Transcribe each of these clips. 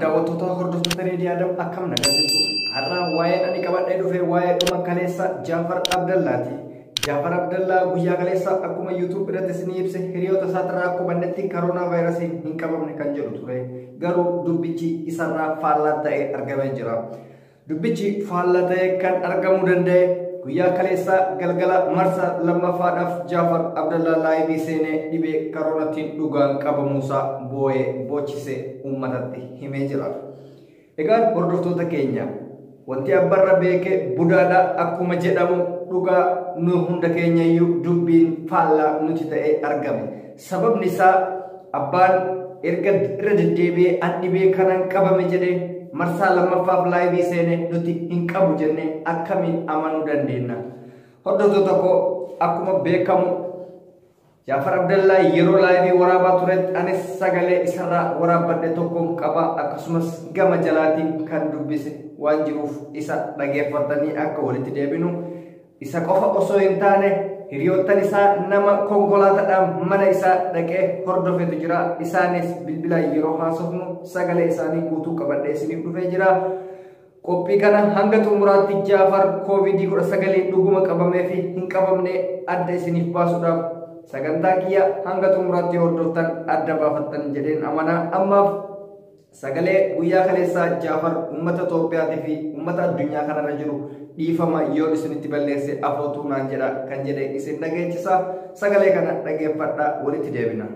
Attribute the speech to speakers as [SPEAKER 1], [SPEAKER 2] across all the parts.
[SPEAKER 1] daawwattoota hordoftoota Reedii Adam akkam nagaa jirtu. Har'a waa'een ani qabadhee dhufe waa'ee dhuma kaleessa Jaafar Abdallaati. Jaafar Abdallaa guyyaa kaleessa akkuma YouTube irratti isin ibse hiriyoota isaatirraa akka hubannetti koronaa vaayirasiin hin qabamne kan jedhu ture. Garuu dubbichi isarraa faallaa ta'ee argamee jira. Dubbichi faallaa ta'ee kan argamuu danda'e guyyaa kaleessa galgala marsa lammaffaadhaaf Jaafar Abdallaa laayivii seenee dhibee koronaatiin dhugaan qabamuusaa boo'ee boochisee uummatatti himee jira. Egaan hordoftoota keenya wanti abbarra beekee budaadha akkuma jedhamu dhugaa nu hunda keenyayyuu dubbiin faallaa nuti ta'ee argame. Sababni isaa abbaan erga irra deddeebi'ee an dhibee kanaan qabame jedhee marsaa lammaffaaf laayivii seenee nuti hin qabu jennee akkamiin amanuu dandeenya? Hordoftoota koo akkuma beekamu Jaafar Abdallaa yeroo laayivii waraabaa turetti anis sagalee isarraa waraabbadhe tokkoon qaba. Akkasumas gama jalaatiin kan dubbise waan jiruuf isa dhageeffatanii akka walitti deebinu. Isa qofa osoo hin taane hiriyoottan isaa nama konkolaataadhaan mana isaa dhaqee hordofetu jira. Isaanis bilbilaan yeroo haasofnu sagalee isaanii guutuu qabadhee isiniif dhufee jira. Qophii kana hanga xumuraatti Jaafar COVID-19 dhuguma qabamee fi hin qabamne adda isiniif baasuudhaaf sagantaa kiyya hanga xumuraatti hordoftan adda baafattan jedheen amanaa. Ammaaf sagalee guyyaa kaleessaa Jaafar uummata Itoophiyaatii fi uummata addunyaa kanarra jiru dhiifama yoo isinitti balleesse afootuu naan jedha kan jedhe isin dhageechisa. Sagalee kana dhageeffadhaa walitti deebina.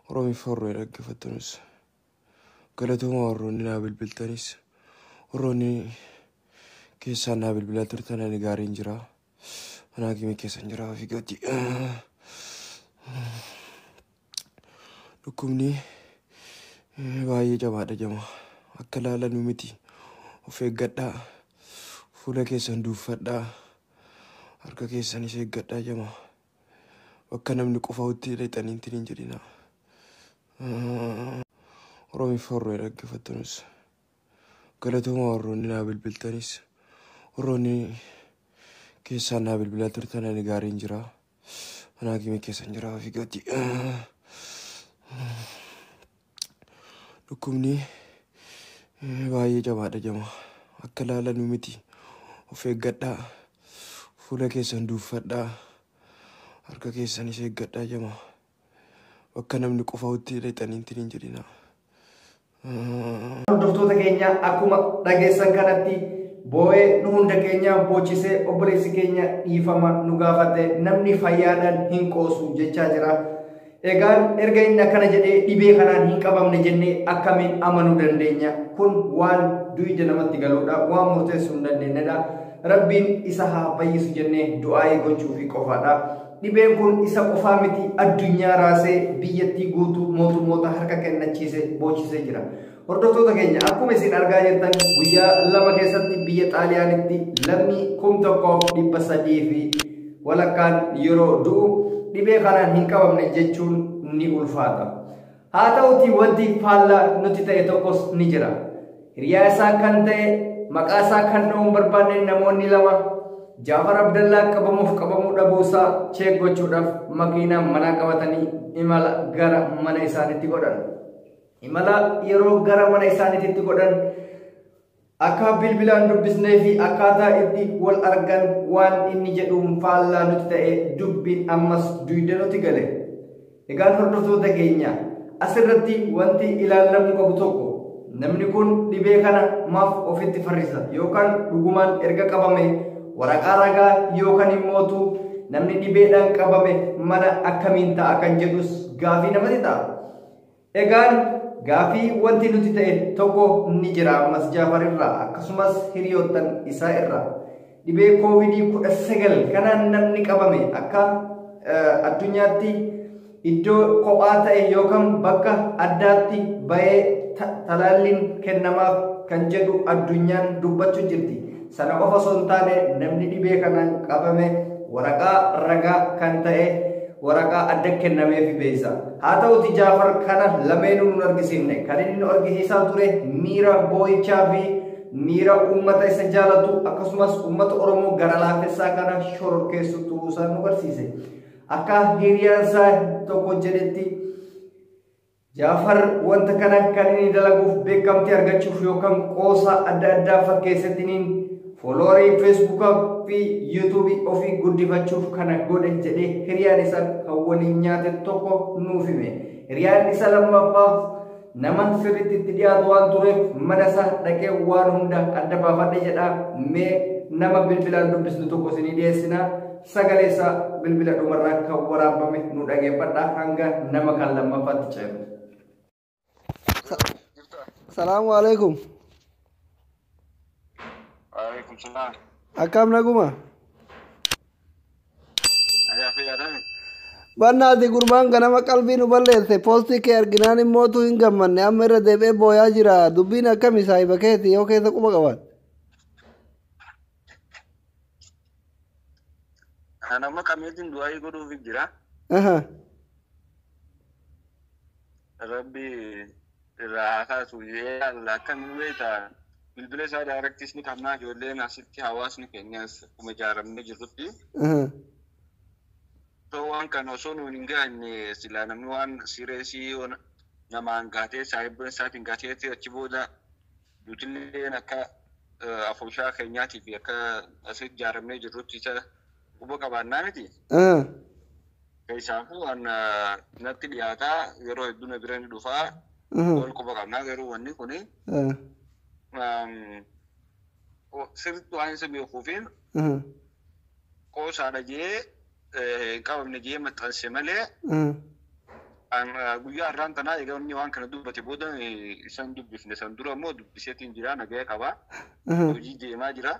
[SPEAKER 2] Oromiif horroo dhaggeeffattanis galatooma warroonni naa bilbiltanis warroonni keessaan naa bilbilaa turtan ani gaariin jira. Anaagime keessan jira fi gati dhukkubni baay'ee jamaadha jama akka laalanuu miti of eeggadhaa fuula keessan duuffadhaa harka keessanis eeggadhaa jama bakka namni qofaatti leexaniin tiniin jedhina. Oromiif horroo dhaggeeffattanis galatooma warroonni naa bilbiltanis warroonni keessaan naa bilbilaa turtan ani gaariin jira. Anaagime keessan jira fi gati dhukkubni baay'ee jamaadha jama akka laalanuu miti of eeggadhaa fuula keessan duuffadhaa harka keessanis eeggadhaa jama bakka namni qofaatti leexaniin tiniin jedhina.
[SPEAKER 1] Hordoftoota keenya akkuma dhageessan kanatti boo'ee nu hunda keenya boochisee obboleessi keenya dhiifama nu gaafate namni fayyaadhaan hin qoosu jechaa jira. Egaan erga inni akkana jedhee dhibee kanaan hin qabamne jennee akkamiin amanuu dandeenya? Kun waan du'ija namatti galuudha, waan murteessuu hin dandeenyedha. Rabbiin isa haa fayyisu jennee du'aa gochuu fi qofaadha. Dhibeen kun isa qofaa miti, addunyaa raasee biyyattii guutuu mootummoota harka kennachiisee boochisee jira. Hordoftoota keenya akkuma isin argaa jirtan guyyaa lama keessatti biyya Xaaliyaanitti lammii 1,300 fi walakkaan yeroo du'u dhibee kanaan hin qabamne jechuun ni ulfaata. Haa ta'uti wanti faallaa nuti ta'e tokkos ni jira. Hiriyaa isaa kan ta'e maqaa isaa kan dha'uun barbaanne namoonni lama Jaafar Abdallaa qabamuuf qabamuu dhabuusaa cheek gochuudhaaf makiinaa manaa qabatanii imala gara mana isaaniitti godhan. Imala yeroo gara mana isaaniitti godhan akka bilbilaan dubbisnee fi akkaataa itti wal argan waan inni jedhuun faallaa nuti ta'e dubbiin ammas duyda nuti gale. Egaan hordoftoota keenya asirratti wanti ilaalamuu qabu tokko namni kun dhibee kana maaf ofitti farrisa yookaan dhugumaan erga qabame waraqaa ragaa yookaan immootu namni dhibeedhaan qabame mana akkamiin ta'a kan jedhus gaafii namatti ta'a. Egaan gaafii wanti nuti ta'e tokko ni jira ammas Jaafar irraa akkasumas hiriyoottan isaa irraa. Dhibee COVID-19 kanaan namni qabame akka addunyaatti iddoo kophaa ta'e yookaan bakka addaatti bahee talaalliin kennamaaf kan jedhu addunyaan dubbachuu jirti. Sana qofa osoo hin taane namni dhibee kanaan qabame waraqaa ragaa kan ta'e waraqaa adda kennameef beessa. Haa ta'uti Jaafar kana lameenuu nu argisiifne. Kan inni nu argisiisaa ture miira boo'ichaa fi miira uummata isa jaalatu akkasumas uummata Oromoo gara laafessaa kana shororkeessu turuusaa nu barsiise. Akka hiriyaan isaa tokko jedhetti Jaafar wanta kana kan inni dalaguuf beekamtii argachuuf yookaan qoosa adda addaa fakkeessatiniin foloorii feesbuukaa fi yuutuubii ofii guddifachuuf kana godhe jedhee hiriyaan isa kan waliin nyaate tokko nuuf hime. Hiriyaan isa lammaffaa nama sirriitti itti dhiyaatu waan tureef mana isaa dhaqee waan hunda adda baafadhe jedha. Mee nama bilbilaan dubbisnu tokko isinii dhiyeessina. Sagalee isaa bilbila dhumarraa kan waraabame nu dhageeffadha hanga nama kan lammaffaatti ceenu. Assalamu alaikum.
[SPEAKER 3] Waalaikum salam.
[SPEAKER 1] Akkam naguma?
[SPEAKER 3] Ayaa fayyadame.
[SPEAKER 1] Bannaati gurbaan ganama qalbii nu balleesse poostii kee arginaan immootu hin gammanne amma irra deebi'ee booyaa jira dubbiin akkam saahiba keeti yoo keessa quba qaban.
[SPEAKER 3] Nama kamiitiin du'aa godhuuf jira. Rabbi irraa kaasu akkamiin beektaa bilbila isaa daaraktiis ni qabnaa ijoolleen asitti hawaasni keenyas akkuma ijaaramne jirrutti. Waan kana osoo nuun hin gahanne silaa namni waan sireesii namaan gaatee saayibban isaatiin gaatee achi booda duutilleen akka afooshaa keenyaatii fi akka asitti ijaaramne jirrutti isa quba qabaannaa miti. Keessaafuu waan natti dhiyaataa yeroo hedduu na bira ni dhufaa. Wal quba qabnaa garuu wanni kuni sirriitti waan isa beekuufiin qoosaadha jee qabamne jee maxxanse malee guyyaa har'aan tanaa egaa inni waan kana dubbate booda isan dubbifne san dura immoo dubbiseetiin jira nagaya qabaa hojii deemaa jira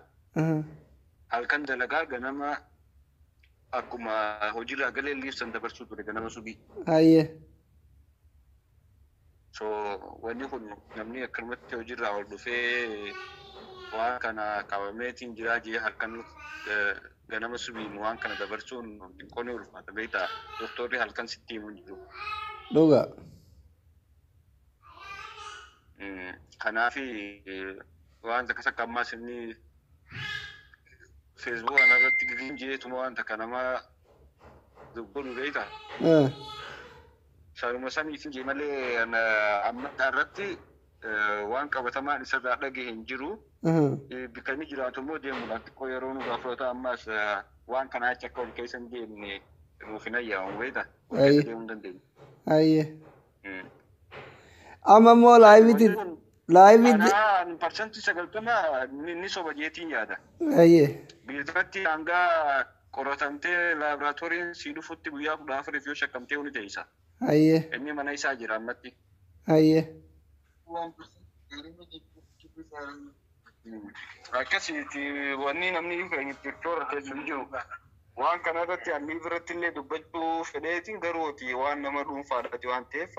[SPEAKER 3] halkan dalagaa ganama akkuma hojiirraa galee liibsan dabarsuu ture ganama subii. So wanni kun namni akkanumatti hojiirraa ol dhufee waan kana qabameetiin jiraa jee halkan ganama subiin waan kana dabarsuun xiqqoon ulfaata beektaa doktorri halkan sitti himuu jiru.
[SPEAKER 1] Dhugaa.
[SPEAKER 3] Kanaaf waan takka sakka ammaas inni feesbuuk kanarratti giriin jeetuma waan takka nama dubbanuu beektaa. Saruma saniitiin jee malee amma irratti waan qabatamaan isarraa dhagee hin jiru. Bakka inni jiraatu immoo deemuudhaan xiqqoo yeroo nu gaafata ammaas waan kanaa achi akka ol keessa hin deemne nuuf hin ayyaamamu beektaa. Deemuu hin dandeenye.
[SPEAKER 1] Amma immoo laayiviti.
[SPEAKER 3] Parsantii 90 inni soba jeetiin yaada. Biirratti hanga qoratamtee laaboraatooriin sii dhufutti guyyaa 14 yoo shakkamtee ni teessa. Inni mana isaa jira ammatti. Akkasitti wanni namni doktora keessa jiru waan kana irratti anni biratti illee dubbachuu fedheetiin garuuti waan nama dhuunfaadhaati waan ta'eef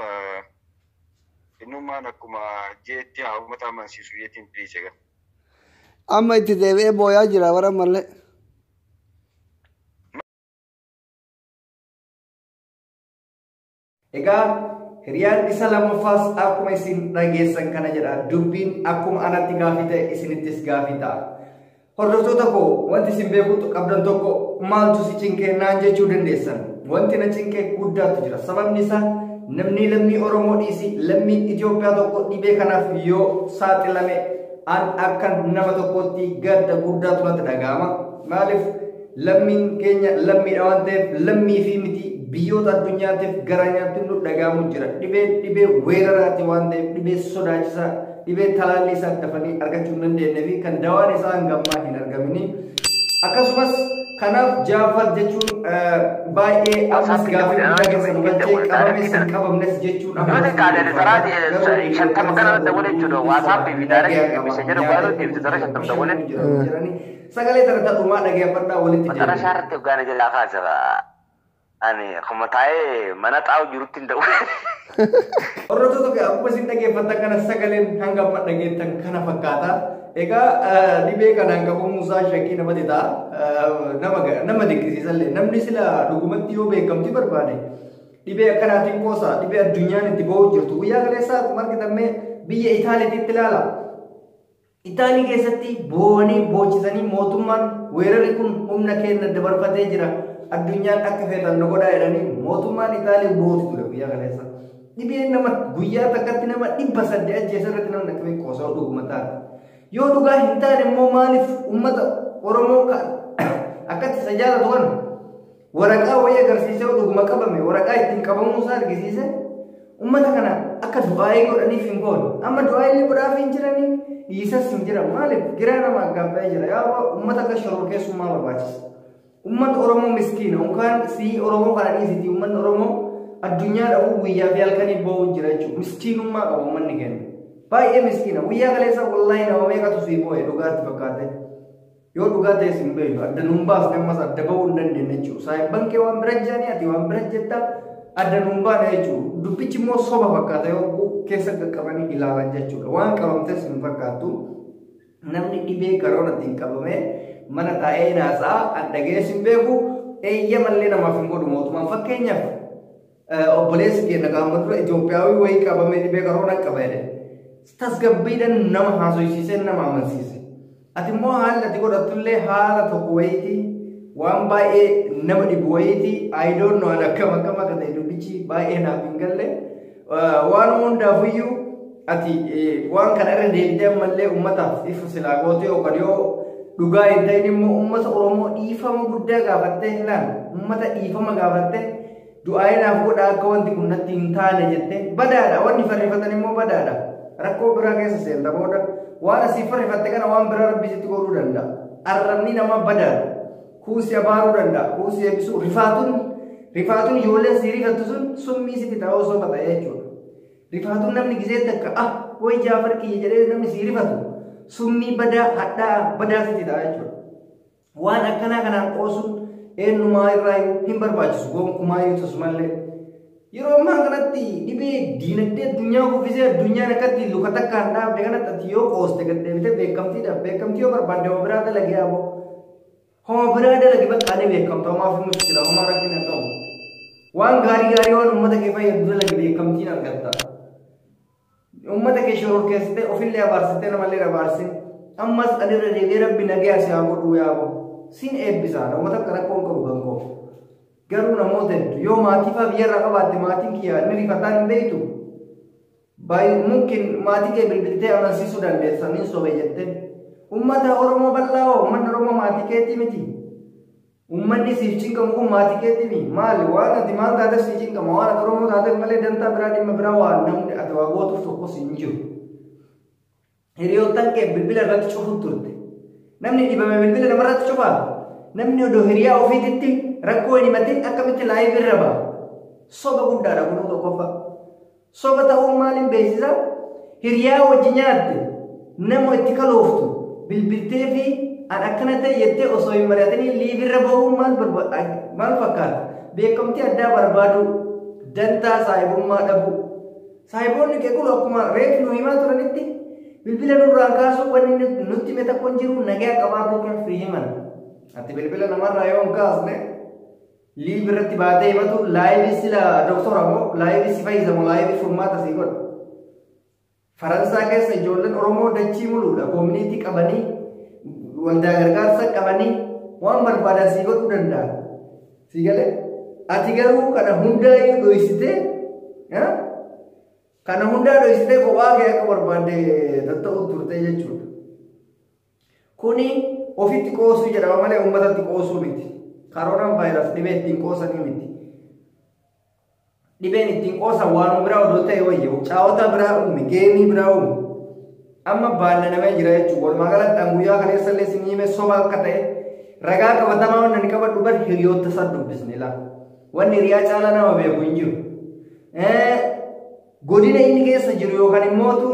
[SPEAKER 3] innummaan akkuma jeetti haa uummata amansiisu jeetiin dhiise gara.
[SPEAKER 1] Amma itti deebi'ee booyaa jira warra mallee. Egaa hiriyaan isa lammaffaas akkuma isin dhageessan kana jedha dubbiin akkuma anatti gaafii ta'e isinittis gaafii ta'a. Hordoftoota koo wanti isin beekutu qabdan tokko maaltu si cinqee naan jechuu dandeessan. Wanti na cinqee guddaatu jira. Sababni isaa namni lammii Oromoo dhiisi lammii Itoophiyaa tokko dhibee kanaaf yoo saaxilame an akka nama tokkotti gadda guddaatu natti dhaga'ama. Maaliif lammiin keenya lammiidha waan ta'eef lammii fi miti biyyoota addunyaatiif gara nyaatti nu dhaga'amu jira. Dhibee weeraraati waan ta'eef dhibee sodaachisaa dhibee talaalli isaa dafanii argachuu hin dandeenye fi kan dawaan isaa hangammaa hin argamini. Akkasumas kanaaf Jaafar jechuun baay'ee ammas gaafii guddaa keessa hubachee qabames hin qabamnes jechuun sagalee tana dhumaa dhageeffadhaa walitti
[SPEAKER 4] ani kuma taa'ee mana xaa'u jirutti hin ta'u.
[SPEAKER 1] Hordoftoota kee akkuma isin dhaggeeffatan kana sagaleen hanga amma dhageettan kana fakkaata. Egaa dhibee kanaan qabamuun isaa shakkii namatti ta'a. Nama dinqisiisallee namni sila dhugumatti yoo beekamtii barbaade dhibee akkanaatiin qoosa dhibee addunyaan itti ba'uu jirtu guyyaa kaleessaa akkuma argitamme biyya Itaaliitti ilaala. Itaalii keessatti boo'anii boochisanii mootummaan weerarri kun humna keenya dabarfatee jira. Addunyaan akka feetan nu godhaa jedhanii mootummaan Itaalii boo'uutu ture guyyaa kaleessa. dhibeen nama guyyaa takkatti nama 100 ajjeesa irratti nama dhaqqabee qoosoo dhuguma taate. Yoo dhugaa hin taane immoo maaliif uummata Oromoo akkatti isa jaalatu kana waraqaa wayii agarsiisee dhuguma qabame waraqaa ittiin qabamuusaa argisiise uummata kana akka du'aayii godhaniif hin goone. Amma du'aayii godhaaf hin jiranii dhiisas hin jiran maaliif giraa nama aggaabee jira. Yaa uummata akka shororkeessummaa barbaachisa. Uummanni Oromoo miskiina unkaan si Oromoo kana dhiisiti uummanni Oromoo addunyaa dhabuu guyyaa fi halkanii boo'u jira jechuudha. Miskiinummaa qaba uummanni keenya. Baay'ee miskiina guyyaa kaleessa wallaahi nama meeqatu si boo'e dhugaatti fakkaate. Yoo dhugaa ta'e sin beeku adda numbaas nammas adda ba'uu hin dandeenye jechuudha. Saayibban kee waan bira jiranii ati waan bira jettaa adda numbaana jechuudha. Dubbichi immoo soba fakkaata yoo keessa qaqqabanii ilaalan jechuudha. Waan qabamtes hin fakkaattu. Namni dhibee karoorratti hin qabame mana taa'ee naasaa adda geessu hin beeku eeyyamallee namaaf hin godhu mootummaan fakkeenyaaf obboleessi keenya gaafa dura Itoophiyaawii wayii qabamee dhibee karoora qabee tasgabbiidhaan nama haasofsiisee nama amansiise. Ati immoo haalli ati godhattullee haala tokko wayiiti waan baay'ee nama dhibu wayiiti aayidoon waan akkam akka ta'e dubbichi baay'ee naaf hin galle waan hundaafiyyuu ati waan kana irra deebitee ammallee uummataaf ifu silaa gootee yookaan yoo dhugaa hin ta'in immoo uummata Oromoo dhiifama guddaa gaafattee hilaan uummata dhiifama gaafattee du'aayii naaf godhaa akka wanti kun natti hin taane jettee badaadha wanni farrifatan immoo badaadha rakkoo biraa keessa seenta booda waan asii farrifatte kana waan biraa rabbi sitti godhuu danda'a. Arrabni nama badaadha. Kuusi abaaruu danda'a. Kuusi eebbisuu rifaatuun ijoolleen sii rifattu sun summii sitti ta'uu osoo ta'e jechuudha. Rifaatuun namni giseetti akka wayi Jaafar kiyya jedhee namni sii rifatu summii badaa hadhaa badaa sitti ta'a jechuudha. Waan akkanaa kanaan qoosuun eenyumaa irraa hin barbaachisu gonkumaa yoo ta'us mallee. Yeroo ammaa kanatti dhibee diinagdee addunyaa kuffisee addunyaan akkatti luka takkaan dhaabde kanatti ati yoo qooste gaddeebite beekamtiidhaaf beekamtii yoo barbaadde homa biraa dalage yaaboo. Homa biraa dalage baqqaanii beekamta homaaf hin mushkila homaa rakkina qabu. Waan gaarii waan uummata kee fayyadu dalage beekamtiin argatta. Uummata kee shororkeessitee ofillee abaarsitee namallee abaarsin ammas adirra deebi'ee rabbi nagaya si haa godhuu yaaboo. Sin eebbisaadha uummata akka rakkoon qabu gankoo. Garuu namoota hedduu yoo maatii fa'aa biyyarraa qabaatte maatiin kiyyaa inni rifataan hin beektu. Mungkin maatii kee bilbiltee amansiisuu dandeessa niin sobe jettee. Uummata Oromoo bal'aa uummanni Oromoo maatii keetii miti. Uummanni siif cinqamu kun maatii keetii miti. Maali waan ati maal taate siif cinqama waan ati Oromoo taateef malee dantaa biraa dhimma biraa waan namni ati waa gootuuf tokkos hin jiru. Hiriyoottan kee bilbila irratti cufuuf turte. Namni dhibame bilbila namarratti cufaa. Namni odoo hiriyaa ofiititti rakkoo hin himatin akkamitti laayif irra ba'a. Soba guddaadha kunuu tokkoffaa. Soba ta'uun maaliin beeksisa? Hiriyaa wajji nyaatte nama itti kalooftu bilbiltee fi an akkana ta'e jettee osoo hin mari'atanii liif irra ba'uun maal fakkaata? Beekamtii addaa barbaadu dantaa saayibummaa dhabu. Saayiboonni kee kun akkuma reefi nu himaa turanitti bilbila nurraan kaasuu wanni nutti hime tokko hin jiru nagaa qabaatu kan firii himan. Ati bilbila namarraa yoo hin kaasne liif irratti baatee himatu laayivii sila doktora moo laayivii si fayyisamu laayivii furmaata sii godha. Faransaa keessa ijoolleen Oromoo dachii muluudha koomunitii qabanii waldaa gargaarsa qabanii waan barbaadan sii godhuu danda'a. Sii galee ati garuu kana hundaa dhoysitee kophaa kee akka barbaadde tatta'uu turte jechuudha. Kuni ofitti qoosuu jedhama malee uummatatti qoosuu miti. Karooraan vaayirasii dhibee ittiin qoosanii miti. Dhibeen ittiin qoosan waan biraa odoo ta'e wayya caawota biraa uume geemii biraa uume. Amma baannamee jira jechuudha. Walumaa galatti guyyaa kaleessa illee isin hime soba akka ta'e ragaa qabatamaa waan inni qabadhu bar hiriyoota isaa dubbisne laa. Wanni hiriyaa caalaa nama beeku hin jiru. Godina inni keessa jiru yookaan immootu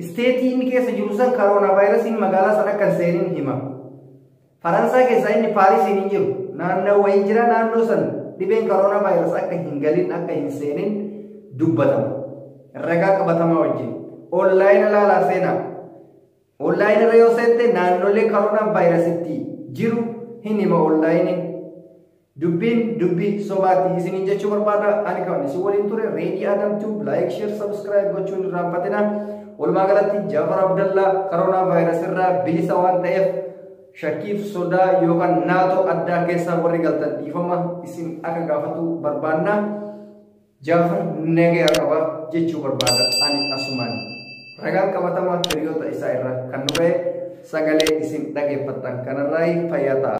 [SPEAKER 1] isteetii inni keessa jiru san karoona vaayirasiin magaalaa sana akka seeniin hima. Faransaa keessaa inni Paarisiin hin jiru. Naannoo wayii jira naannoo san dhibeen karoona vaayirasii akka hin galin akka hin seenin dubbatama. Ragaa qabatamaa wajjin. Onlaayina ilaalaa seenaa. Onlaayina irra yoo seette naannolee karoona vaayirasiitti jiru hin hima onlaayiniin. Dubbii sobaatti isiniin jechuu barbaada. Ani kan isin waliin ture Reedii Adam Tube like share subscribe gochuun irraanfatina. Walumaa galatti Jaafar Abdallaa karoona vaayirasii irraa bilisa waan ta'eef shakkiif sodaa yookaan naatoo addaa keessaa warri galtan dhiifama isin akka gaafatu barbaanna. Jaafar nagaya qaba jechuu barbaada ani asumaan. Ragaan qabatamaa hiriyoota isaa irraa kan nu ga'e sagalee isin dhageeffattan kanarraa fayyaa ta'a.